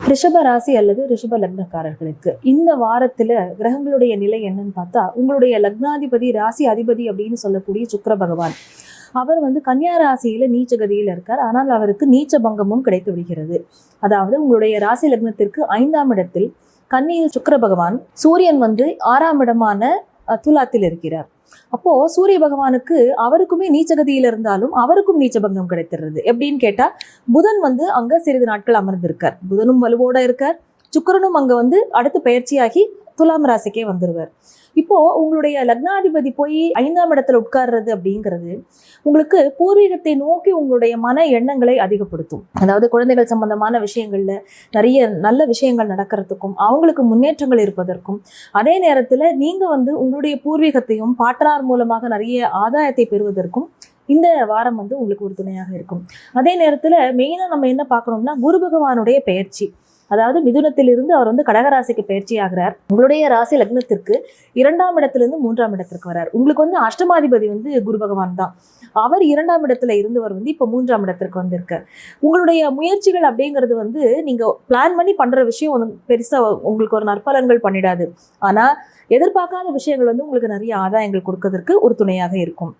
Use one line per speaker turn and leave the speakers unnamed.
ரிஷப ராசி அல்லது ரிஷப லக்னக்காரர்களுக்கு இந்த வாரத்துல கிரகங்களுடைய நிலை என்னன்னு பார்த்தா, உங்களுடைய லக்னாதிபதி ராசி அதிபதி அப்படின்னு சொல்லக்கூடிய சுக்கிர பகவான் அவர் கன்னியா ராசியில நீச்சகதியில் இருக்கார். ஆனால் அவருக்கு நீச்ச பங்கமும் கிடைத்து விடுகிறது. அதாவது உங்களுடைய ராசி லக்னத்திற்கு 5ஆம் இடத்தில் கன்னியில் சுக்கிர பகவான், சூரியன் 6ஆம் இடமான துலாத்தில் இருக்கிறார். அப்போ சூரிய பகவானுக்கு அவருக்குமே நீச்சகதியில இருந்தாலும் அவருக்கும் நீச்ச பங்கம் கிடைத்துறது. எப்படின்னு கேட்டா, புதன் அங்க சிறிது நாட்கள் அமர்ந்திருக்கார். புதனும் வலுவோட இருக்கார். சுக்கிரனும் அங்க அடுத்து பயிற்சியாகி துலாம் ராசிக்கே வந்துருவார். இப்போ உங்களுடைய லக்னாதிபதி போய் 5ஆம் இடத்துல உட்கார்றது அப்படிங்கிறது உங்களுக்கு பூர்வீகத்தை நோக்கி உங்களுடைய மன எண்ணங்களை அதிகப்படுத்தும். அதாவது குழந்தைகள் சம்பந்தமான விஷயங்கள்ல நிறைய நல்ல விஷயங்கள் நடக்கிறதுக்கும் அவங்களுக்கு முன்னேற்றங்கள் இருப்பதற்கும், அதே நேரத்துல நீங்க உங்களுடைய பூர்வீகத்தையும் பாட்டனார் மூலமாக நிறைய ஆதாயத்தை பெறுவதற்கும் இந்த வாரம் உங்களுக்கு ஒரு துணையாக இருக்கும். அதே நேரத்துல மெயினா நம்ம என்ன பார்க்கணும்னா, குரு பகவானுடைய பெயர்ச்சி. அதாவது மிதுனத்திலிருந்து அவர் கடகராசிக்கு பயிற்சி ஆகிறார். உங்களுடைய ராசி லக்னத்திற்கு 2ஆம் இடத்திலிருந்து 3ஆம் இடத்திற்கு வரார். உங்களுக்கு அஷ்டமாதிபதி குரு பகவான் தான். அவர் 2ஆம் இடத்துல இருந்தவர் இப்போ 3ஆம் இடத்திற்கு வந்திருக்கார். உங்களுடைய முயற்சிகள் அப்படிங்கிறது நீங்க பிளான் பண்ணி பண்ற விஷயம் பெருசா உங்களுக்கு ஒரு நற்பலன்கள் பண்ணிடாது. ஆனா எதிர்பார்க்காத விஷயங்கள் உங்களுக்கு நிறைய ஆதாயங்கள் கொடுக்கறதுக்கு ஒரு துணையாக இருக்கும்.